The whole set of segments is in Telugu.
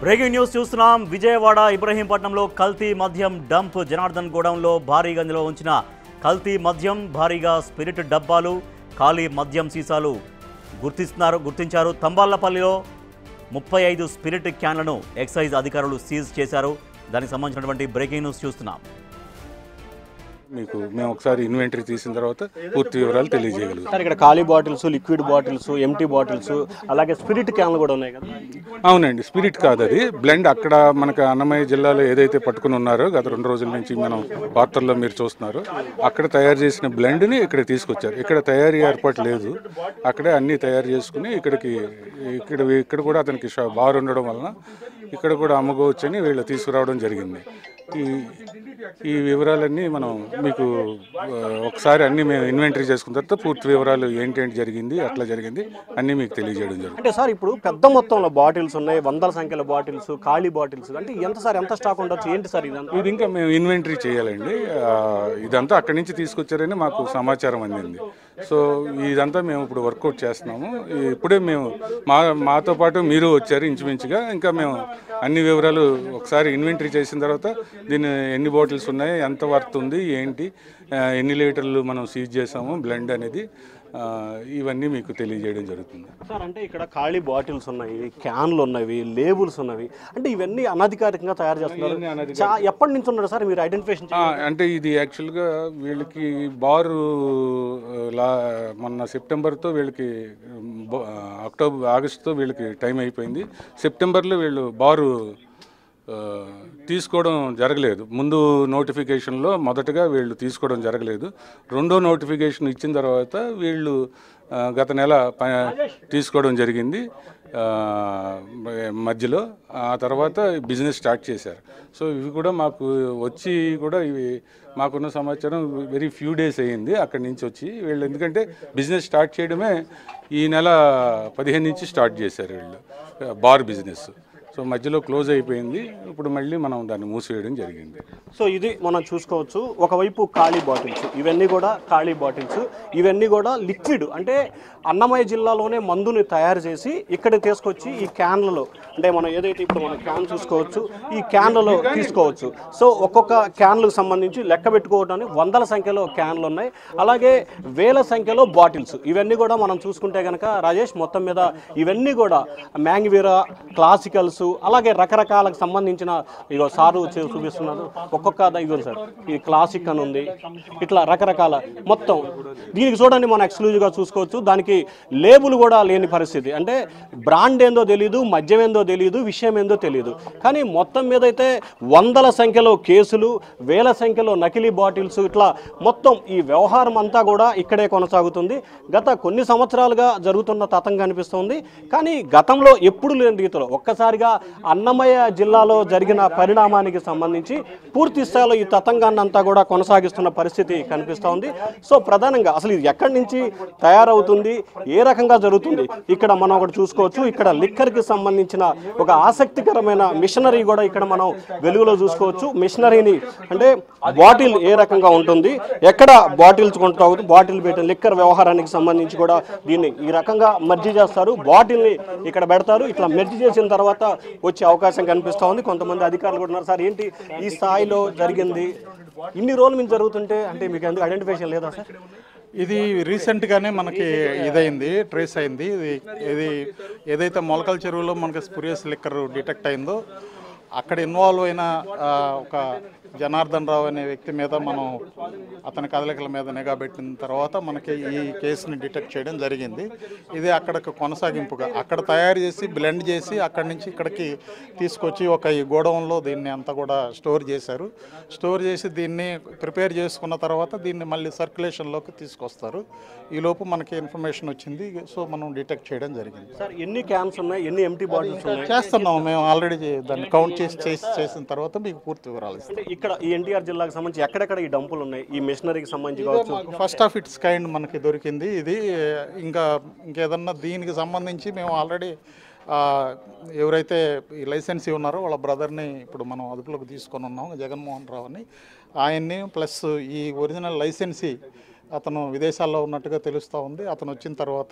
బ్రేకింగ్ న్యూస్ చూస్తున్నాం. విజయవాడ ఇబ్రహీంపట్నంలో కల్తీ మద్యం డంప్. జనార్దన్ గోడౌన్లో భారీ గంజలో ఉంచిన కల్తీ మద్యం, భారీగా స్పిరిట్ డబ్బాలు, ఖాళీ మద్యం సీసాలు గుర్తించారు. తంబాళ్లపల్లిలో 35 స్పిరిట్ క్యాన్లను ఎక్సైజ్ అధికారులు సీజ్ చేశారు. దానికి సంబంధించినటువంటి బ్రేకింగ్ న్యూస్ చూస్తున్నాం. మేము ఒకసారి ఇన్వెంటరీ తీసిన తర్వాత పూర్తి వివరాలు తెలియజేయగలుగుతాం. సార్, ఇక్కడ ఖాళీ bottles, liquid bottles, empty bottles, అలాగే స్పిరిట్ క్యాన్లు కూడా ఉన్నాయి కదా? అవునండి, స్పిరిట్ కాదు, అది బ్లెండ్. అక్కడ మనకు అన్నమయ్య జిల్లాలో ఏదైతే పట్టుకుని ఉన్నారో గత 2 రోజుల నుంచి మనం వార్తల్లో మీరు చూస్తున్నారు, అక్కడ తయారు చేసిన బ్లెండ్ని ఇక్కడ తీసుకొచ్చారు. ఇక్కడ తయారీ ఏర్పాటు లేదు, అక్కడే అన్నీ తయారు చేసుకుని ఇక్కడ కూడా అతనికి బార్ ఉండడం వలన ఇక్కడ కూడా అమ్ముకోవచ్చని వీళ్ళు తీసుకురావడం జరిగింది. ఈ వివరాలన్నీ మనం మీకు ఒకసారి అన్నీ మేము ఇన్వెంటరీ చేసుకున్న తర్వాత పూర్తి వివరాలు ఏంటేంటి జరిగింది, అట్లా జరిగింది అన్నీ మీకు తెలియజేయడం జరుగుతుంది. అంటే సార్, ఇప్పుడు పెద్ద మొత్తంలో బాటిల్స్ ఉన్నాయి, వందల సంఖ్యలో బాటిల్స్, ఖాళీ బాటిల్స్, అంటే ఎంత స్టాక్ ఉండొచ్చు, ఏంటి సార్ ఇదంతా? ఇది ఇంకా మేము ఇన్వెంటరీ చేయాలండి. ఇదంతా అక్కడి నుంచి తీసుకొచ్చారని మాకు సమాచారం అందింది. సో ఇదంతా మేము ఇప్పుడు వర్కౌట్ చేస్తున్నాము. ఇప్పుడే మేము మాతో పాటు మీరు వచ్చారు ఇంచుమించుగా. ఇంకా మేము అన్ని వివరాలు ఒకసారి ఇన్వెంటరీ చేసిన తర్వాత దీన్ని ఎన్ని బాటిల్స్ ఉన్నాయి, ఎంత వర్త్ ఉంది, ఏంటి, ఎన్ని లీటర్లు మనం సీజ్ చేసాము బ్లెండ్ అనేది, ఇవన్నీ మీకు తెలియజేయడం జరుగుతుంది. సార్, అంటే ఇక్కడ ఖాళీ బాటిల్స్ ఉన్నాయి, క్యాన్లు ఉన్నవి, లేబుల్స్ ఉన్నవి, అంటే ఇవన్నీ అనధికారికంగా తయారు చేస్తున్నారు. ఎప్పటి నుంచి ఉన్నారు సార్ మీరు ఐడెంటిఫికేషన్? అంటే ఇది యాక్చువల్గా వీళ్ళకి బారు మొన్న సెప్టెంబర్తో వీళ్ళకి ఆగస్టుతో వీళ్ళకి టైం అయిపోయింది. సెప్టెంబర్లో వీళ్ళు బారు తీసుకోవడం జరగలేదు. ముందు నోటిఫికేషన్లో మొదటగా వీళ్ళు తీసుకోవడం జరగలేదు. రెండో నోటిఫికేషన్ ఇచ్చిన తర్వాత వీళ్ళు గత నెల తీసుకోవడం జరిగింది మధ్యలో. ఆ తర్వాత బిజినెస్ స్టార్ట్ చేశారు. సో ఇవి కూడా మాకు వచ్చి కూడా ఇవి మాకున్న సమాచారం వెరీ ఫ్యూ డేస్ అయ్యింది అక్కడి నుంచి వచ్చి వీళ్ళు. ఎందుకంటే బిజినెస్ స్టార్ట్ చేయడమే ఈ నెల 15 నుంచి స్టార్ట్ చేశారు వీళ్ళు బార్ బిజినెస్. సో మధ్యలో క్లోజ్ అయిపోయింది. ఇప్పుడు మళ్ళీ మనం దాన్ని మూసివేయడం జరిగింది. సో ఇది మనం చూసుకోవచ్చు. ఒకవైపు ఖాళీ బాటిల్స్, ఇవన్నీ కూడా ఖాళీ బాటిల్స్, ఇవన్నీ కూడా లిక్విడ్, అంటే అన్నమయ్య జిల్లాలోనే మందుని తయారు చేసి ఇక్కడ తీసుకొచ్చి ఈ క్యాన్లలో, అంటే మనం ఏదైతే ఇప్పుడు మనం క్యాన్ చూసుకోవచ్చు, ఈ క్యాన్లలో తీసుకోవచ్చు. సో ఒక్కొక్క క్యాన్లకు సంబంధించి లెక్క పెట్టుకోవడానికి వందల సంఖ్యలో క్యాన్లు ఉన్నాయి, అలాగే వేల సంఖ్యలో బాటిల్స్. ఇవన్నీ కూడా మనం చూసుకుంటే కనుక రాజేష్, మొత్తం మీద ఇవన్నీ కూడా మ్యాంగ్వీరా, క్లాసికల్స్, అలాగే రకరకాలకు సంబంధించిన ఇగో సారు చూపిస్తున్నారు. ఒక్కొక్క ఇగో సార్, ఈ క్లాసిక్ అని ఉంది, ఇట్లా రకరకాల మొత్తం. దీనికి చూడండి, మనం ఎక్స్క్లూజివ్గా చూసుకోవచ్చు. దానికి లేబుల్ కూడా లేని పరిస్థితి, అంటే బ్రాండ్ ఏందో తెలియదు, మద్యం ఏందో తెలియదు, విషయం ఏందో తెలియదు. కానీ మొత్తం మీద అయితే వందల సంఖ్యలో కేసులు, వేల సంఖ్యలో నకిలీ బాటిల్స్, ఇట్లా మొత్తం ఈ వ్యవహారం అంతా కూడా ఇక్కడే కొనసాగుతుంది. గత కొన్ని సంవత్సరాలుగా జరుగుతున్న తతంగా అనిపిస్తుంది. కానీ గతంలో ఎప్పుడు లేని రీతిలో ఒక్కసారిగా అన్నమయ్య జిల్లాలో జరిగిన పరిణామానికి సంబంధించి పూర్తి స్థాయిలో ఈ తతంగాన్ని అంతా కూడా కొనసాగిస్తున్న పరిస్థితి కనిపిస్తూ ఉంది. సో ప్రధానంగా అసలు ఇది ఎక్కడి నుంచి తయారవుతుంది, ఏ రకంగా జరుగుతుంది, ఇక్కడ మనం ఒకటి చూసుకోవచ్చు. ఇక్కడ లిక్కర్కి సంబంధించిన ఒక ఆసక్తికరమైన మిషనరీ కూడా ఇక్కడ మనం వెలుగులో చూసుకోవచ్చు. మిషనరీని అంటే బాటిల్ ఏ రకంగా ఉంటుంది, ఎక్కడ బాటిల్స్ కొంటావు, బాటిల్ పెట్టిన లిక్కర్ వ్యవహారానికి సంబంధించి కూడా దీన్ని ఈ రకంగా మెర్జీ చేస్తారు. బాటిల్ని ఇక్కడ పెడతారు. ఇట్లా మెర్జీ చేసిన తర్వాత వచ్చే అవకాశం కనిపిస్తూ ఉంది. కొంతమంది అధికారులు కూడా ఉన్నారు. సార్, ఏంటి ఈ స్థాయిలో జరిగింది, ఇన్ని రోజుల నుంచి జరుగుతుంటే, అంటే మీకు ఎందుకు ఐడెంటిఫికేషన్ లేదా సార్? ఇది రీసెంట్గానే మనకి ఇదైంది, ట్రేస్ అయింది. ఇది ఏదైతే మొలకల చెరువులో మనకి స్పురియస్ లిక్కర్ డిటెక్ట్ అయిందో అక్కడ ఇన్వాల్వ్ అయిన ఒక జనార్దన్ రావు అనే వ్యక్తి మీద మనం అతని కదలికల మీద నిఘా పెట్టిన తర్వాత మనకి ఈ కేసుని డిటెక్ట్ చేయడం జరిగింది. ఇది అక్కడికి కొనసాగింపుగా అక్కడ తయారు చేసి బ్లెండ్ చేసి అక్కడి నుంచి ఇక్కడికి తీసుకొచ్చి ఒక ఈ గోడౌన్లో దీన్ని అంతా కూడా స్టోర్ చేశారు. స్టోర్ చేసి దీన్ని ప్రిపేర్ చేసుకున్న తర్వాత దీన్ని మళ్ళీ సర్క్యులేషన్లోకి తీసుకొస్తారు. ఈలోపు మనకి ఇన్ఫర్మేషన్ వచ్చింది. సో మనం డిటెక్ట్ చేయడం జరిగింది. సార్, ఎన్ని క్యాన్స్ ఉన్నాయి, ఎన్ని ఎంటీ బాటిల్స్ ఉన్నాయి? చేస్తున్నాం మేము ఆల్రెడీ. దాన్ని కౌంట్ చేసిన తర్వాత మీకు పూర్తి వివరాలు ఇస్తాం. ఇక్కడ ఈ ఎన్టీఆర్ జిల్లాకు సంబంధించి ఎక్కడెక్కడ ఈ డంపులు ఉన్నాయి, ఈ మిషనరీకి సంబంధించి కావచ్చు? ఫస్ట్ ఆఫ్ ఇట్స్ కైండ్ మనకి దొరికింది ఇది. ఇంకేదన్నా దీనికి సంబంధించి మేము ఆల్రెడీ ఎవరైతే ఈ లైసెన్సీ ఉన్నారో వాళ్ళ బ్రదర్ని ఇప్పుడు మనం అదుపులోకి తీసుకొని ఉన్నాం, జగన్మోహన్ రావు అని. ఆయన్ని ప్లస్ ఈ ఒరిజినల్ లైసెన్సీ అతను విదేశాల్లో ఉన్నట్టుగా తెలుస్తూ ఉంది. అతను వచ్చిన తర్వాత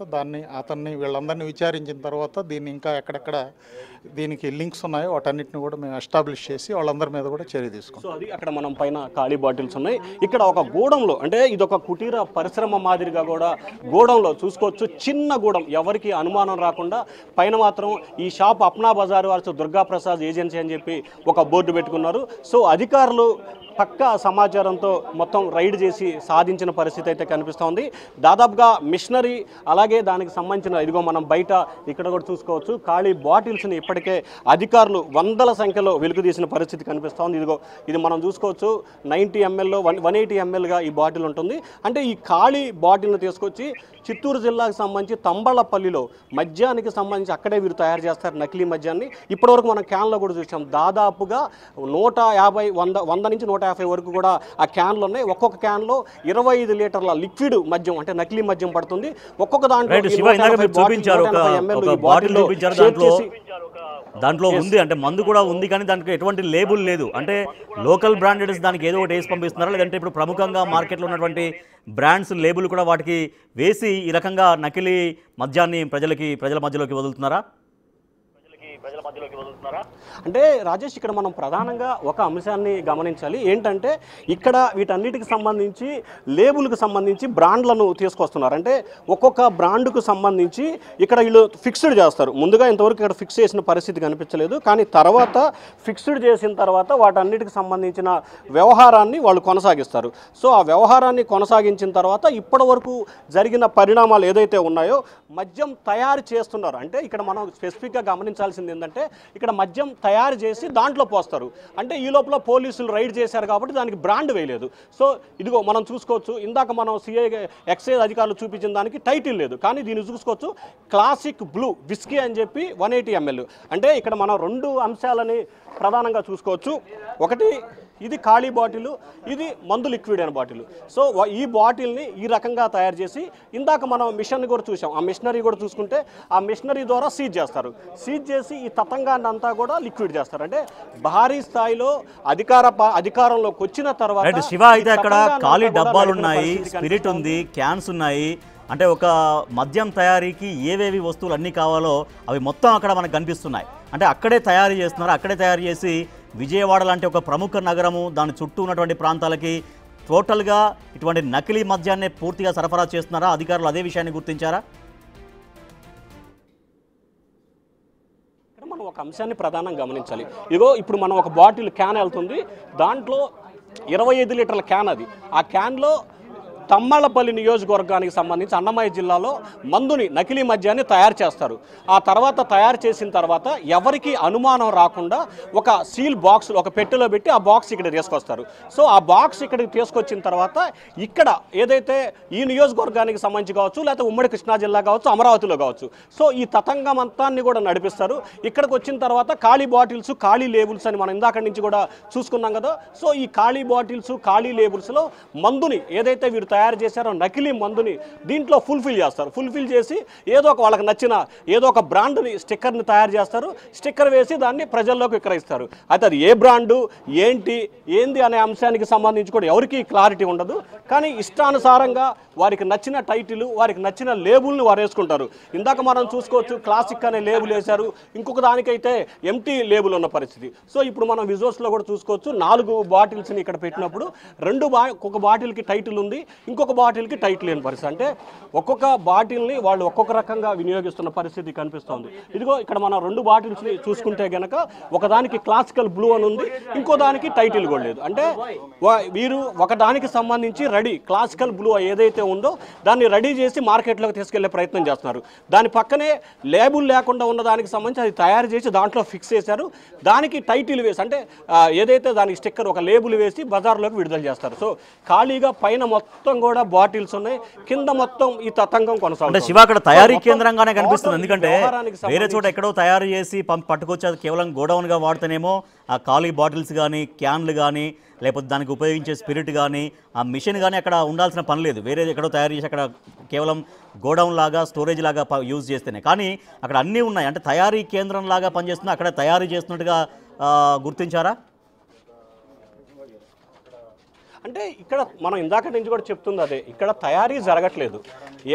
అతన్ని వీళ్ళందరినీ విచారించిన తర్వాత దీన్ని ఇంకా ఎక్కడెక్కడ దీనికి లింక్స్ ఉన్నాయో వాటన్నిటిని కూడా మేము ఎస్టాబ్లిష్ చేసి వాళ్ళందరి మీద కూడా చర్య తీసుకుంటాం. సో అది అక్కడ మనం పైన ఖాళీ బాటిల్స్ ఉన్నాయి. ఇక్కడ ఒక గూడంలో అంటే ఇది ఒక కుటీర పరిశ్రమ మాదిరిగా కూడా గూడంలో చూసుకోవచ్చు. చిన్న గూడం, ఎవరికి అనుమానం రాకుండా పైన మాత్రం ఈ షాప్ అప్నా బజార్ వారి దుర్గా ప్రసాద్ ఏజెన్సీ అని చెప్పి ఒక బోర్డు పెట్టుకున్నారు. సో అధికారులు పక్కా సమాచారంతో మొత్తం రైడ్ చేసి సాధించిన పరిస్థితి అయితే కనిపిస్తోంది. దాదాపుగా మిషనరీ అలాగే దానికి సంబంధించిన ఇదిగో మనం బయట ఇక్కడ కూడా చూసుకోవచ్చు ఖాళీ బాటిల్స్ని ఇప్పటికే అధికారులు వందల సంఖ్యలో వెలుగుదీసిన పరిస్థితి కనిపిస్తోంది. ఇదిగో ఇది మనం చూసుకోవచ్చు 90 ml 180 mlగా ఈ బాటిల్ ఉంటుంది. అంటే ఈ ఖాళీ బాటిల్ని తీసుకొచ్చి చిత్తూరు జిల్లాకు సంబంధించి తంబళ్ళపల్లిలో మద్యానికి సంబంధించి అక్కడే వీరు తయారు చేస్తారు నకిలీ మద్యాన్ని. ఇప్పటివరకు మనం క్యాన్లో కూడా చూసాం దాదాపుగా 150 నుంచి 150 వరకు కూడా ఆ క్యాన్లు ఉన్నాయి. ఒక్కొక్క క్యాన్లో 25 లీటర్ల లిక్విడ్ మద్యం అంటే నకిలీ మద్యం పడుతుంది. ఒక్కొక్క దాంట్లో ఉంది అంటే మందు కూడా ఉంది, కానీ దానికి ఎటువంటి లేబుల్ లేదు. అంటే లోకల్ బ్రాండెడ్స్ దానికి ఏదో ఒకటి వేసి పంపిస్తున్నారా, లేదంటే ఇప్పుడు ప్రముఖంగా మార్కెట్లో ఉన్నటువంటి బ్రాండ్స్ లేబుల్ కూడా వాటికి వేసి ఈ రకంగా నకిలీ మద్యాన్ని ప్రజల మధ్యలోకి వదులుతున్నారా? అంటే రాజేష్, ఇక్కడ మనం ప్రధానంగా ఒక అంశాన్ని గమనించాలి. ఏంటంటే ఇక్కడ వీటన్నిటికి సంబంధించి లేబుల్కి సంబంధించి బ్రాండ్లను తీసుకొస్తున్నారు. అంటే ఒక్కొక్క బ్రాండ్కు సంబంధించి ఇక్కడ వీళ్ళు ఫిక్స్డ్ చేస్తారు. ముందుగా ఇంతవరకు ఇక్కడ ఫిక్స్ చేసిన పరిస్థితి కనిపించలేదు, కానీ తర్వాత ఫిక్స్డ్ చేసిన తర్వాత వాటన్నిటికి సంబంధించిన వ్యవహారాన్ని వాళ్ళు కొనసాగిస్తారు. సో ఆ వ్యవహారాన్ని కొనసాగించిన తర్వాత ఇప్పటి వరకు జరిగిన పరిణామాలు ఏదైతే ఉన్నాయో మద్యం తయారు చేస్తున్నారు. అంటే ఇక్కడ మనం స్పెసిఫిక్గా గమనించాల్సింది ఏంటంటే ఇక్కడ మద్యం తయారు చేసి దాంట్లో పోస్తారు. అంటే ఈ లోపల పోలీసులు రైడ్ చేశారు కాబట్టి దానికి బ్రాండ్ వేయలేదు. సో ఇదిగో మనం చూసుకోవచ్చు, ఇందాక మనం సిఐ ఎక్సైజ్ అధికారులు చూపించిన దానికి టైటిల్ లేదు, కానీ దీన్ని చూసుకోవచ్చు క్లాసిక్ బ్లూ విస్కీ అని చెప్పి 180 ml. అంటే ఇక్కడ మనం 2 అంశాలని ప్రధానంగా చూసుకోవచ్చు. ఒకటి ఇది ఖాళీ బాటిల్, ఇది మందు లిక్విడ్ అయిన బాటిల్. సో ఈ బాటిల్ని ఈ రకంగా తయారు చేసి ఇందాక మనం మిషన్ కూడా చూసాం, ఆ మిషనరీ కూడా చూసుకుంటే ఆ మిషనరీ ద్వారా సీజ్ చేస్తారు. సీజ్ చేసి ఈ తతంగాన్ని అంతా కూడా లిక్విడ్ చేస్తారు. అంటే భారీ స్థాయిలో అధికారంలోకి వచ్చిన తర్వాత శివ అయితే అక్కడ ఖాళీ డబ్బాలు ఉన్నాయి, స్పిరిట్ ఉంది, క్యాన్స్ ఉన్నాయి. అంటే ఒక మద్యం తయారీకి ఏవేవి వస్తువులు అన్నీ కావాలో అవి మొత్తం అక్కడ మనకు కనిపిస్తున్నాయి. అంటే అక్కడే తయారు చేస్తున్నారు. అక్కడే తయారు చేసి విజయవాడ లాంటి ఒక ప్రముఖ నగరము దాని చుట్టూ ఉన్నటువంటి ప్రాంతాలకి టోటల్గా ఇటువంటి నకిలీ మద్యాన్ని పూర్తిగా సరఫరా చేస్తున్నారా? అధికారులు అదే విషయాన్ని గుర్తించారా? మనం ఒక అంశాన్ని ప్రధానంగా గమనించాలి. ఇదిగో ఇప్పుడు మనం ఒక బాటిల్ క్యాన్ వెళ్తుంది, దాంట్లో 25 లీటర్ల క్యాన్. అది ఆ క్యాన్లో తమ్మళ్ళపల్లి నియోజకవర్గానికి సంబంధించి అన్నమయ్య జిల్లాలో మందుని నకిలీ మద్యాన్ని తయారు చేస్తారు. ఆ తర్వాత తయారు చేసిన తర్వాత ఎవరికి అనుమానం రాకుండా ఒక సీల్ బాక్స్ ఒక పెట్టెలో పెట్టి ఆ బాక్స్ ఇక్కడ తీసుకొస్తారు. సో ఆ బాక్స్ ఇక్కడికి తీసుకొచ్చిన తర్వాత ఇక్కడ ఏదైతే ఈ నియోజకవర్గానికి సంబంధించి కావచ్చు, లేకపోతే ఉమ్మడి కృష్ణా జిల్లా కావచ్చు, అమరావతిలో కావచ్చు, సో ఈ తతంగం అంతాన్ని కూడా నడిపిస్తారు. ఇక్కడికి వచ్చిన తర్వాత ఖాళీ బాటిల్స్, ఖాళీ లేబుల్స్ అని మనం ఇందాక నుంచి కూడా చూసుకున్నాం కదా. సో ఈ ఖాళీ బాటిల్స్, ఖాళీ లేబుల్స్లో మందుని ఏదైతే వీరు తయారు చేశారో నకిలీ మందుని దీంట్లో ఫుల్ఫిల్ చేస్తారు. ఫుల్ఫిల్ చేసి ఏదో ఒక వాళ్ళకి నచ్చిన ఏదో ఒక బ్రాండ్ని స్టిక్కర్ని తయారు చేస్తారు. స్టిక్కర్ వేసి దాన్ని ప్రజల్లోకి విక్రయిస్తారు. అయితే అది ఏ బ్రాండు ఏంది అనే అంశానికి సంబంధించి కూడా ఎవరికి క్లారిటీ ఉండదు. కానీ ఇష్టానుసారంగా వారికి నచ్చిన టైటిల్, వారికి నచ్చిన లేబుల్ని వారు వేసుకుంటారు. ఇందాక మనం చూసుకోవచ్చు క్లాసిక్ అనే లేబుల్ వేశారు, ఇంకొక దానికైతే ఎంటీ లేబుల్ ఉన్న పరిస్థితి. సో ఇప్పుడు మనం విజువల్స్లో కూడా చూసుకోవచ్చు 4 బాటిల్స్ని ఇక్కడ పెట్టినప్పుడు ఒక బాటిల్కి టైటిల్ ఉంది, ఇంకొక బాటిల్కి టైటిల్ లేని పరిస్థితి. అంటే ఒక్కొక్క బాటిల్ని వాళ్ళు ఒక్కొక్క రకంగా వినియోగిస్తున్న పరిస్థితి కనిపిస్తోంది. ఇదిగో ఇక్కడ మనం 2 బాటిల్స్ని చూసుకుంటే గనక ఒకదానికి క్లాసికల్ బ్లూ అని ఉంది, ఇంకో దానికి టైటిల్ కూడా లేదు. అంటే వీరు ఒకదానికి సంబంధించి క్లాసికల్ బ్లూ ఏదైతే ఉందో దాన్ని రెడీ చేసి మార్కెట్లోకి తీసుకెళ్లే ప్రయత్నం చేస్తున్నారు. దాని పక్కనే లేబుల్ లేకుండా ఉన్న దానికి సంబంధించి అది తయారు చేసి దాంట్లో ఫిక్స్ చేశారు. దానికి టైటిల్ వేసి అంటే ఏదైతే దానికి స్టిక్కర్ ఒక లేబుల్ వేసి బజార్లోకి విడుదల చేస్తారు. సో ఖాళీగా పైన మొత్తం కూడా బాటిల్స్ ఉన్నాయి, కింద మొత్తం ఈ తతంగం కొనసాగుతుంది. శివ అక్కడ తయారీ కేంద్రంగానే కనిపిస్తుంది. ఎందుకంటే వేరే చోట ఎక్కడో తయారు చేసి పట్టుకొచ్చి అది కేవలం గోడౌన్గా వాడితేనేమో ఆ ఖాళీ బాటిల్స్ కానీ, క్యాన్లు కానీ, లేకపోతే దానికి ఉపయోగించే స్పిరిట్ కానీ, ఆ మిషన్ కానీ అక్కడ ఉండాల్సిన పని లేదు. వేరే ఎక్కడో తయారు చేసి అక్కడ కేవలం గోడౌన్ లాగా, స్టోరేజ్ లాగా యూజ్ చేస్తేనే. కానీ అక్కడ అన్నీ ఉన్నాయి. అంటే తయారీ కేంద్రం లాగా పనిచేస్తున్నా అక్కడ తయారీ చేస్తున్నట్టుగా గుర్తించారా? అంటే ఇక్కడ మనం ఇందాక నుంచి కూడా చెప్తుంది అదే, ఇక్కడ తయారీ జరగట్లేదు.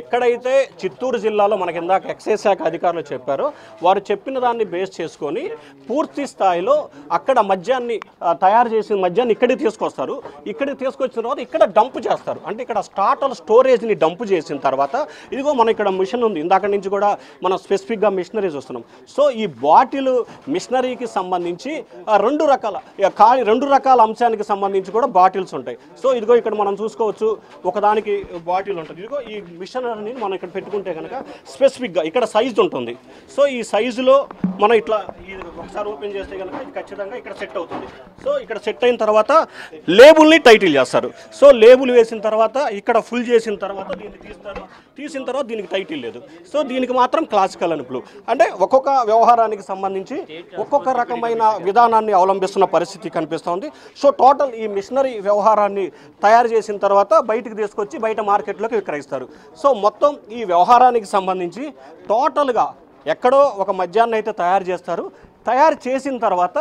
ఎక్కడైతే చిత్తూరు జిల్లాలో మనకి ఇందాక ఎక్సైజ్ శాఖ అధికారులు చెప్పారో వారు చెప్పిన దాన్ని బేస్ చేసుకొని పూర్తి స్థాయిలో అక్కడ మద్యాన్ని తయారు చేసిన మద్యాన్ని ఇక్కడికి తీసుకొస్తారు. ఇక్కడికి తీసుకొచ్చిన తర్వాత ఇక్కడ డంప్ చేస్తారు. అంటే ఇక్కడ స్టోరేజ్ని డంప్ చేసిన తర్వాత ఇదిగో మన ఇక్కడ మిషన్ ఉంది, ఇందాక నుంచి కూడా మనం స్పెసిఫిక్గా మిషనరీస్ వస్తున్నాం. సో ఈ బాటిల్ మిషనరీకి సంబంధించి రెండు రకాల అంశానికి సంబంధించి కూడా బాటిల్స్ ఉంటాయి. సో ఇదిగో ఇక్కడ మనం చూసుకోవచ్చు, ఒకదానికి బాటిల్ ఉంటుంది. ఇదిగో ఈ మిషనరీని మనం ఇక్కడ పెట్టుకుంటే కనుక స్పెసిఫిక్గా ఇక్కడ సైజు ఉంటుంది. సో ఈ సైజులో మనం ఇట్లా ఒకసారి ఓపెన్ చేస్తే కనుక ఇది ఖచ్చితంగా ఇక్కడ సెట్ అవుతుంది. సో ఇక్కడ సెట్ అయిన తర్వాత లేబుల్ని టైటిల్ చేస్తారు. సో లేబుల్ వేసిన తర్వాత ఇక్కడ ఫుల్ చేసిన తర్వాత దీన్ని తీస్తారు. తీసిన తర్వాత దీనికి టైటిల్ లేదు. సో దీనికి మాత్రం క్లాసికల్ అని బ్లూ. అంటే ఒక్కొక్క వ్యవహారానికి సంబంధించి ఒక్కొక్క రకమైన విధానాన్ని అవలంబిస్తున్న పరిస్థితి కనిపిస్తుంది. సో టోటల్ ఈ మిషనరీ వ్యవహారాన్ని తయారు చేసిన తర్వాత బయటికి తీసుకొచ్చి బయట మార్కెట్లోకి విక్రయిస్తారు. సో మొత్తం ఈ వ్యవహారానికి సంబంధించి టోటల్గా ఎక్కడో ఒక మద్యాన్ని అయితే తయారు చేస్తారు. తయారు చేసిన తర్వాత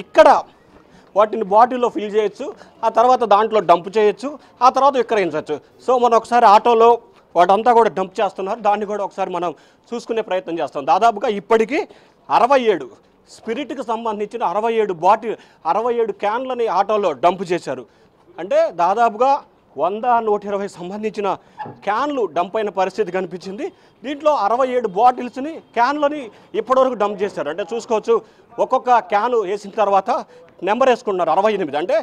ఇక్కడ వాటిని బాటిల్లో ఫిల్ చేయొచ్చు, ఆ తర్వాత దాంట్లో డంప్ చేయొచ్చు, ఆ తర్వాత విక్రయించవచ్చు. సో మనం ఒకసారి ఆటోలో వాటంతా కూడా డంప్ చేస్తున్నారు. దాన్ని కూడా ఒకసారి మనం చూసుకునే ప్రయత్నం చేస్తాం. దాదాపుగా ఇప్పటికీ 67 స్పిరిట్కి సంబంధించిన 67 క్యాన్లని ఆటోలో డంప్ చేశారు. అంటే దాదాపుగా 100-120 సంబంధించిన క్యాన్లు డంప్ అయిన పరిస్థితి కనిపించింది. దీంట్లో 67 బాటిల్స్ని క్యాన్లని ఇప్పటివరకు డంప్ చేశారు. అంటే చూసుకోవచ్చు, ఒక్కొక్క క్యాను వేసిన తర్వాత నెంబర్ వేసుకున్నారు 68. అంటే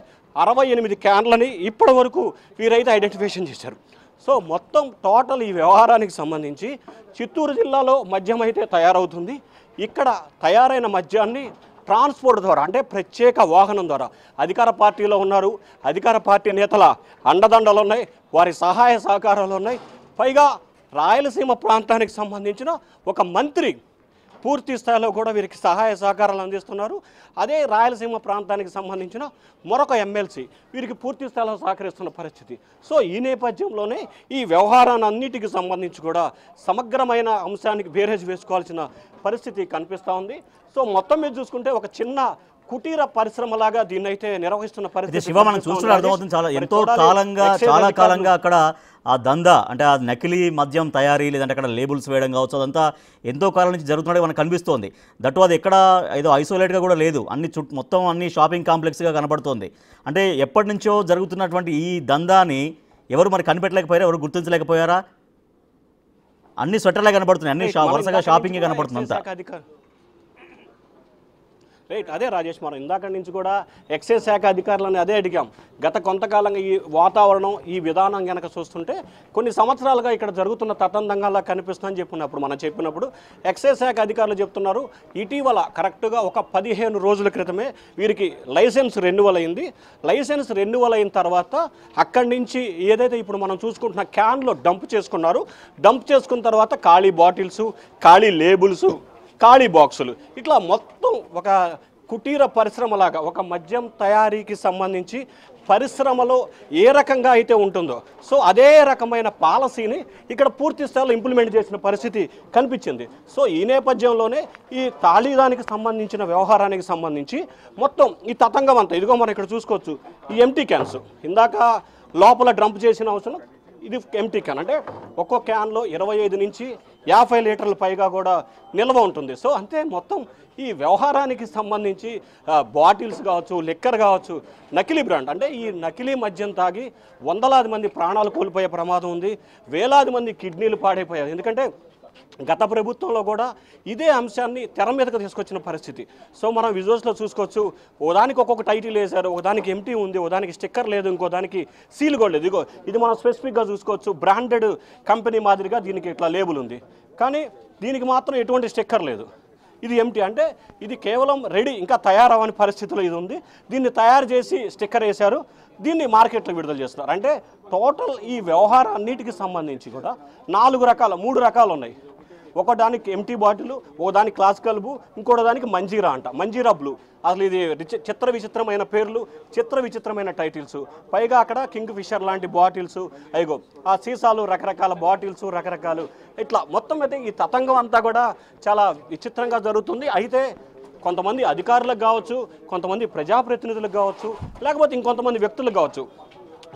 68 క్యాన్లని ఇప్పటి వరకు వీరైతే ఐడెంటిఫికేషన్ చేశారు. సో మొత్తం టోటల్ ఈ వ్యవహారానికి సంబంధించి చిత్తూరు జిల్లాలో మద్యం అయితే తయారవుతుంది. ఇక్కడ తయారైన మద్యాన్ని ట్రాన్స్పోర్ట్ ద్వారా, అంటే ప్రత్యేక వాహనం ద్వారా, అధికార పార్టీలో ఉన్నారు, అధికార పార్టీ నేతల అండదండలు ఉన్నాయి, వారి సహాయ సహకారాలు ఉన్నాయి. పైగా రాయలసీమ ప్రాంతానికి సంబంధించిన ఒక మంత్రి పూర్తి స్థాయిలో కూడా వీరికి సహాయ సహకారాలు అందిస్తున్నారు. అదే రాయలసీమ ప్రాంతానికి సంబంధించిన మరొక ఎమ్మెల్సీ వీరికి పూర్తి స్థాయిలో సహకరిస్తున్న పరిస్థితి. సో ఈ నేపథ్యంలోనే ఈ వ్యవహారాన్నిటికి సంబంధించి కూడా సమగ్రమైన అంశానికి బేరేజ్ వేసుకోవాల్సిన పరిస్థితి కనిపిస్తూ ఉంది. సో మొత్తం మీద చూసుకుంటే ఒక చిన్న కుటీర పరిశ్రమలాగా దీన్ని అయితే నిర్వహిస్తున్న పరిస్థితి శివ మనం చూస్తున్న అర్థమవుతుంది. చాలా కాలంగా అక్కడ ఆ దందా, అంటే ఆ నకిలీ మద్యం తయారీ, లేదంటే అక్కడ లేబుల్స్ వేయడం కావచ్చు, అదంతా ఎంతో కాలం నుంచి జరుగుతున్నట్టు మనకు కనిపిస్తోంది. దట్టు అది ఎక్కడ ఏదో ఐసోలేట్గా కూడా లేదు, మొత్తం అన్ని షాపింగ్ కాంప్లెక్స్గా కనబడుతోంది. అంటే ఎప్పటి నుంచో జరుగుతున్నటువంటి ఈ దందాని ఎవరు మరి కనిపెట్టలేకపోయారా, ఎవరు గుర్తించలేకపోయారా? అన్ని స్వెటర్లే కనబడుతున్నాయి, అన్ని వరుసగా షాపింగే కనబడుతుంది అంతా. రైట్, అదే రాజేష్, మనం ఇందాక నుంచి కూడా ఎక్సైజ్ శాఖ అధికారులని అదే అడిగాం. గత కొంతకాలంగా ఈ వాతావరణం, ఈ విధానం కనుక చూస్తుంటే కొన్ని సంవత్సరాలుగా ఇక్కడ జరుగుతున్న తతందంగా కనిపిస్తుందని చెప్పినప్పుడు మనం చెప్పినప్పుడు ఎక్సైజ్ శాఖ అధికారులు చెప్తున్నారు, ఇటీవల కరెక్ట్గా ఒక 15 రోజుల క్రితమే వీరికి లైసెన్స్ రెన్యువల్ అయింది. లైసెన్స్ రెన్యువల్ అయిన తర్వాత అక్కడి నుంచి ఏదైతే ఇప్పుడు మనం చూసుకుంటున్న క్యాన్లో డంప్ చేసుకున్నారు. డంప్ చేసుకున్న తర్వాత ఖాళీ బాటిల్స్, ఖాళీ లేబుల్స్, ఖాళీ బాక్సులు, ఇట్లా మొత్తం ఒక కుటీర పరిశ్రమలాగా ఒక మద్యం తయారీకి సంబంధించి పరిశ్రమలో ఏ రకంగా అయితే ఉంటుందో సో అదే రకమైన పాలసీని ఇక్కడ పూర్తి స్థాయిలో ఇంప్లిమెంట్ చేసిన పరిస్థితి కనిపించింది. సో ఈ నేపథ్యంలోనే ఈ తాళీదానికి సంబంధించిన వ్యవహారానికి సంబంధించి మొత్తం ఈ తతంగం అంతా ఇదిగో మనం ఇక్కడ చూసుకోవచ్చు. ఈ ఎంటీ క్యాన్స్ ఇందాక లోపల డంప్ చేసిన అవసరం, ఇది ఎంటీ క్యాన్, అంటే ఒక్కో క్యాన్లో 25 నుంచి 50 లీటర్ల పైగా కూడా నిల్వ ఉంటుంది. సో అంతే మొత్తం ఈ వ్యవహారానికి సంబంధించి బాటిల్స్ కావచ్చు, లిక్కర్ కావచ్చు, నకిలీ బ్రాండ్, అంటే ఈ నకిలీ మద్యం తాగి వందలాది మంది ప్రాణాలు కోల్పోయే ప్రమాదం ఉంది, వేలాది మంది కిడ్నీలు పాడైపోయారు. ఎందుకంటే గత ప్రభుత్వంలో కూడా ఇదే అంశాన్ని తెర మీదకు తీసుకొచ్చిన పరిస్థితి. సో మనం విజువల్స్లో చూసుకోవచ్చు, ఓదానికి ఒక్కొక్క టైటిల్ వేశారు, ఒకదానికి ఎంటీ ఉంది, ఓదానికి స్టిక్కర్ లేదు, ఇంకో దానికి సీల్ కూడా లేదు. ఇదిగో ఇది మనం స్పెసిఫిక్గా చూసుకోవచ్చు, బ్రాండెడ్ కంపెనీ మాదిరిగా దీనికి ఇట్లా లేబుల్ ఉంది, కానీ దీనికి మాత్రం ఎటువంటి స్టిక్కర్ లేదు. ఇది ఎంటీ, అంటే ఇది కేవలం రెడీ, ఇంకా తయారవని పరిస్థితిలో ఇది ఉంది. దీన్ని తయారు చేసి స్టిక్కర్ వేశారు, దీన్ని మార్కెట్లో విడుదల చేస్తున్నారు. అంటే టోటల్ ఈ వ్యవహారాన్నిటికి సంబంధించి కూడా 3 రకాలు ఉన్నాయి. ఒకదానికి ఎంటీ బాటిల్, ఒకదానికి క్లాసికల్ బ్లూ, ఇంకోటి దానికి మంజీరా అంట, మంజీరా బ్లూ. అసలు ఇది చిత్ర విచిత్రమైన పేర్లు, చిత్ర విచిత్రమైన టైటిల్స్, పైగా అక్కడ కింగ్ ఫిషర్ లాంటి బాటిల్స్, అయిగో ఆ సీసాలు, రకరకాల బాటిల్స్, రకరకాలు, ఇట్లా మొత్తం అయితే ఈ తతంగం అంతా కూడా చాలా విచిత్రంగా జరుగుతుంది. అయితే కొంతమంది అధికారులకు కావచ్చు, కొంతమంది ప్రజాప్రతినిధులకు కావచ్చు, లేకపోతే ఇంకొంతమంది వ్యక్తులకు కావచ్చు,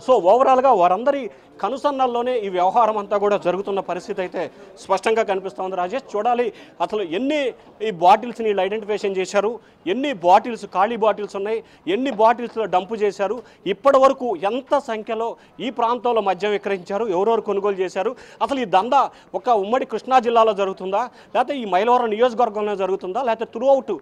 సో ఓవరాల్గా వారందరి కనుసన్నల్లోనే ఈ వ్యవహారం అంతా కూడా జరుగుతున్న పరిస్థితి అయితే స్పష్టంగా కనిపిస్తోంది. రాజేష్, చూడాలి అసలు ఎన్ని ఈ బాటిల్స్ని వీళ్ళు ఐడెంటిఫికేషన్ చేశారు, ఎన్ని బాటిల్స్ ఖాళీ బాటిల్స్ ఉన్నాయి, ఎన్ని బాటిల్స్లో డంపు చేశారు, ఇప్పటి వరకు ఎంత సంఖ్యలో ఈ ప్రాంతంలో మద్యం విక్రయించారు, ఎవరెవరు కొనుగోలు చేశారు, అసలు ఈ దందా ఒక ఉమ్మడి కృష్ణా జిల్లాలో జరుగుతుందా, లేకపోతే ఈ మైలవరం నియోజకవర్గంలో జరుగుతుందా, లేకపోతే త్రూఅవుట్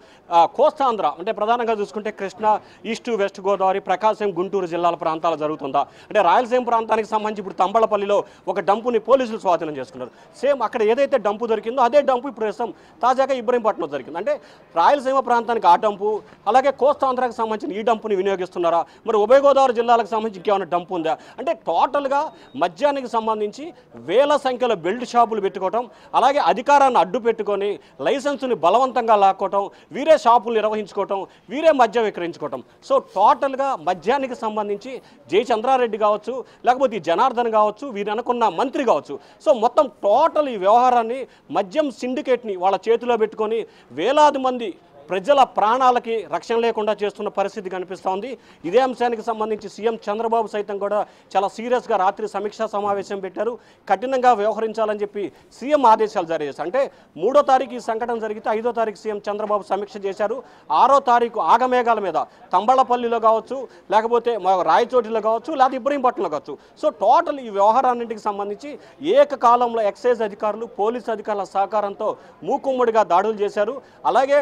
కోస్తాంధ్ర అంటే ప్రధానంగా చూసుకుంటే కృష్ణా, ఈస్ట్ వెస్ట్ గోదావరి, ప్రకాశం, గుంటూరు జిల్లాల ప్రాంతాలు జరుగుతుందా, అంటే రాయలసీమ ప్రాంతానికి సంబంధించి ఇప్పుడు తంబళపల్లిలో ఒక డంపుని పోలీసులు స్వాధీనం చేసుకున్నారు. సేమ్ అక్కడ ఏదైతే డంపు దొరికిందో అదే డంపు ఇప్పుడు ప్రస్తుతం తాజాగా ఇబ్రహీంపట్నంలో దొరికింది. అంటే రాయలసీమ ప్రాంతానికి ఆ డంపు, అలాగే కోస్తాంధ్రాకి సంబంధించిన ఈ డంపుని వినియోగిస్తున్నారా, మరి ఉభయ గోదావరి జిల్లాలకు సంబంధించి ఇంకేమైనా డంపు ఉందా, అంటే టోటల్గా మద్యానికి సంబంధించి వేల సంఖ్యలో బెల్ట్ షాపులు పెట్టుకోవటం, అలాగే అధికారాన్ని అడ్డు పెట్టుకొని లైసెన్సుని బలవంతంగా లాక్కోవటం, వీరే షాపులు నిర్వహించుకోవటం, వీరే మద్యం విక్రయించుకోవటం. సో టోటల్గా మద్యానికి సంబంధించి జయచంద్రారెడ్డి కావచ్చు, లేకపోతే ఈ జనార్దన్ కావచ్చు, వీరు అనుకున్న మంత్రి కావచ్చు, సో మొత్తం టోటల్ ఈ వ్యవహారాన్ని మద్యం సిండికేట్ని వాళ్ళ చేతిలో పెట్టుకొని వేలాది మంది ప్రజల ప్రాణాలకి రక్షణ లేకుండా చేస్తున్న పరిస్థితి కనిపిస్తోంది. ఇదే అంశానికి సంబంధించి సీఎం చంద్రబాబు సైతం కూడా చాలా సీరియస్గా రాత్రి సమీక్షా సమావేశం పెట్టారు. కఠినంగా వ్యవహరించాలని చెప్పి సీఎం ఆదేశాలు జారీ చేశారు. అంటే 3వ తారీఖు ఈ సంఘటన జరిగితే 5వ తారీఖు సీఎం చంద్రబాబు సమీక్ష చేశారు. 6వ తారీఖు ఆగమేఘాల మీద తంబళపల్లిలో కావచ్చు, లేకపోతే రాయచోటిలో కావచ్చు, లేదా ఇబ్రహీంపట్నంలో కావచ్చు, సో టోటల్ ఈ వ్యవహారాన్నింటికి సంబంధించి ఏకకాలంలో ఎక్సైజ్ అధికారులు, పోలీసు అధికారుల సహకారంతో మూకుమ్మడిగా దాడులు చేశారు. అలాగే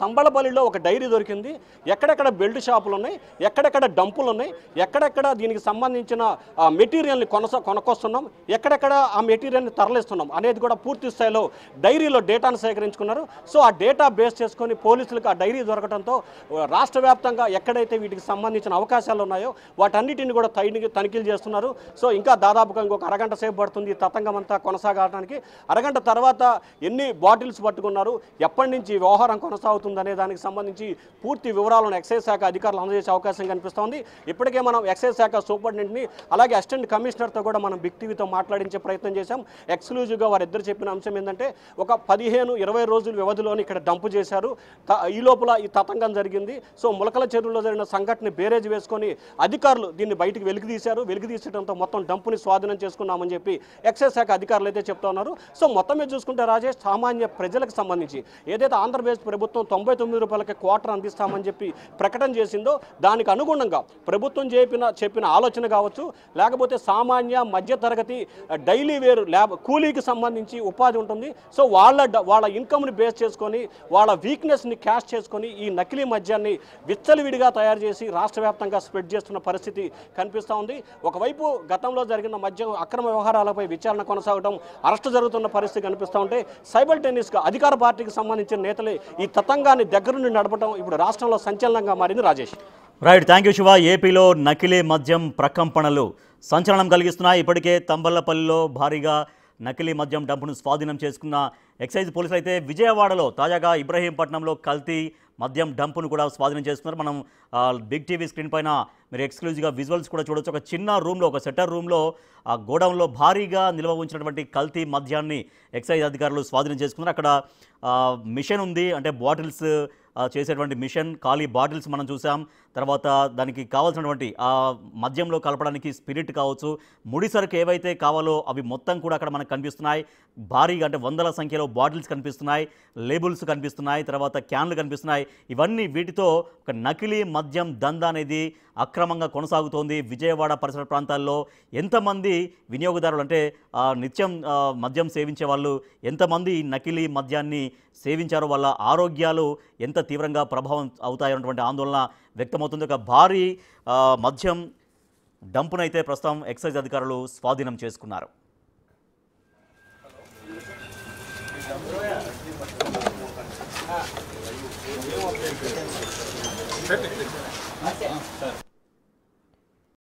తంబళపల్లిలో ఒక డైరీ దొరికింది, ఎక్కడెక్కడ బెల్ట్ షాపులు ఉన్నాయి, ఎక్కడెక్కడ డంపులు ఉన్నాయి, ఎక్కడెక్కడ దీనికి సంబంధించిన మెటీరియల్ని కొనుక్కొస్తున్నాం, ఎక్కడెక్కడ ఆ మెటీరియల్ని తరలిస్తున్నాం అనేది కూడా పూర్తి స్థాయిలో డైరీలో డేటాను సేకరించుకున్నారు. సో ఆ డేటా బేస్ చేసుకొని పోలీసులకు ఆ డైరీ దొరకడంతో రాష్ట్ర వ్యాప్తంగా ఎక్కడైతే వీటికి సంబంధించిన అవకాశాలు ఉన్నాయో వాటన్నిటిని కూడా తనిఖీలు చేస్తున్నారు. సో ఇంకా దాదాపుగా ఇంకొక అరగంట సేపు పడుతుంది తతంగం అంతా కొనసాగడానికి. అరగంట తర్వాత ఎన్ని బాటిల్స్ పట్టుకున్నారు, ఎప్పటి నుంచి వ్యవహారం కొనసాగుతుంది అనే దానికి సంబంధించి పూర్తి వివరాలను ఎక్సైజ్ శాఖ అధికారులు అందజేసే అవకాశం కనిపిస్తోంది. ఇప్పటికే మనం ఎక్సైజ్ శాఖ సూపరింటెండెంట్ని అలాగే అసిస్టెంట్ కమిషనర్తో కూడా మనం బిగ్ టీవీతో మాట్లాడించే ప్రయత్నం చేశాం. ఎక్స్క్లూజివ్గా వారిద్దరు చెప్పిన అంశం ఏంటంటే ఒక 15-20 రోజుల వ్యవధిలోని ఇక్కడ డంపు చేశారు, ఈ లోపల ఈ తతంగం జరిగింది. సో ములకల చెరువులో జరిగిన సంఘటన బేరేజ్ వేసుకొని అధికారులు దీన్ని బయటికి వెలికితీసడంతో మొత్తం డంపుని స్వాధీనం చేసుకున్నామని చెప్పి ఎక్సైజ్ శాఖ అధికారులు అయితే చెప్తున్నారు. సో మొత్తం మీద చూసుకుంటే రాజేష్, సామాన్య ప్రజలకు సంబంధించి ఏదైతే ఆంధ్రప్రదేశ్ ప్రభుత్వం 99 రూపాయలకి క్వార్టర్ అందిస్తామని చెప్పి ప్రకటన చేసిందో దానికి అనుగుణంగా ప్రభుత్వం చెప్పిన ఆలోచన కావచ్చు, లేకపోతే సామాన్య మధ్యతరగతి డైలీ వేరు కూలీకి సంబంధించి ఉపాధి ఉంటుంది. సో వాళ్ళ ఇన్కమ్ని బేస్ చేసుకొని వాళ్ళ వీక్నెస్ని క్యాష్ చేసుకొని ఈ నకిలీ మద్యాన్ని విచ్చలవిడిగా తయారు చేసి రాష్ట్ర వ్యాప్తంగా స్ప్రెడ్ చేస్తున్న పరిస్థితి కనిపిస్తూ ఉంది. ఒకవైపు గతంలో జరిగిన మద్యం అక్రమ వ్యవహారాలపై విచారణ కొనసాగడం, అరెస్టు జరుగుతున్న పరిస్థితి కనిపిస్తూ ఉంటే సైమల్టేనియస్గా అధికార పార్టీకి సంబంధించిన నేతలే ఈ తతంగాన్ని దగ్గర నుండి నడపడం ఇప్పుడు రాష్ట్రంలో సంచలనంగా మారింది. Rajesh, right, thank you Shiva. ఏపీలో నకిలీ మద్యం ప్రకంపనలు సంచలనం కలిగిస్తున్నాయి. ఇప్పటికే తంబళ్లపల్లిలో భారీగా నకిలీ మద్యం డంపును స్వాధీనం చేసుకున్న ఎక్సైజ్ పోలీసులు అయితే విజయవాడలో తాజాగా ఇబ్రహీంపట్నంలో కల్తీ మద్యం డంపును కూడా స్వాధీనం చేసుకున్నారు. మనం బిగ్ టీవీ స్క్రీన్ పైన మీరు ఎక్స్క్లూజివ్గా విజువల్స్ కూడా చూడొచ్చు. ఒక చిన్న రూమ్లో, ఒక సెటర్ రూమ్లో ఆ గోడౌన్లో భారీగా నిల్వ ఉంచినటువంటి కల్తీ మద్యాన్ని ఎక్సైజ్ అధికారులు స్వాధీనం చేసుకున్నారు. అక్కడ మిషన్ ఉంది, అంటే బాటిల్స్ చేసేటువంటి మిషన్, ఖాళీ బాటిల్స్ మనం చూసాం. తర్వాత దానికి కావాల్సినటువంటి ఆ మద్యంలో కలపడానికి స్పిరిట్ కావచ్చు, ముడి సరుకు ఏవైతే కావాలో అవి మొత్తం కూడా అక్కడ మనకు కనిపిస్తున్నాయి. భారీగా అంటే వందల సంఖ్యలో బాటిల్స్ కనిపిస్తున్నాయి, లేబుల్స్ కనిపిస్తున్నాయి, తర్వాత క్యాన్లు కనిపిస్తున్నాయి. ఇవన్నీ వీటితో ఒక నకిలీ మద్యం దందా అనేది అక్రమంగా కొనసాగుతోంది. విజయవాడ పరిసర ప్రాంతాల్లో ఎంతమంది వినియోగదారులు, అంటే నిత్యం మద్యం సేవించే వాళ్ళు ఎంతమంది నకిలీ మద్యాన్ని సేవించారో వాళ్ళ ఆరోగ్యాలు ఎంత తీవ్రంగా ప్రభావం అవుతాయన్నటువంటి ఆందోళన వ్యక్తమవుతుంది. ఒక భారీ మద్యం డంపునైతే ప్రస్తుతం ఎక్సైజ్ అధికారులు స్వాధీనం చేసుకున్నారు.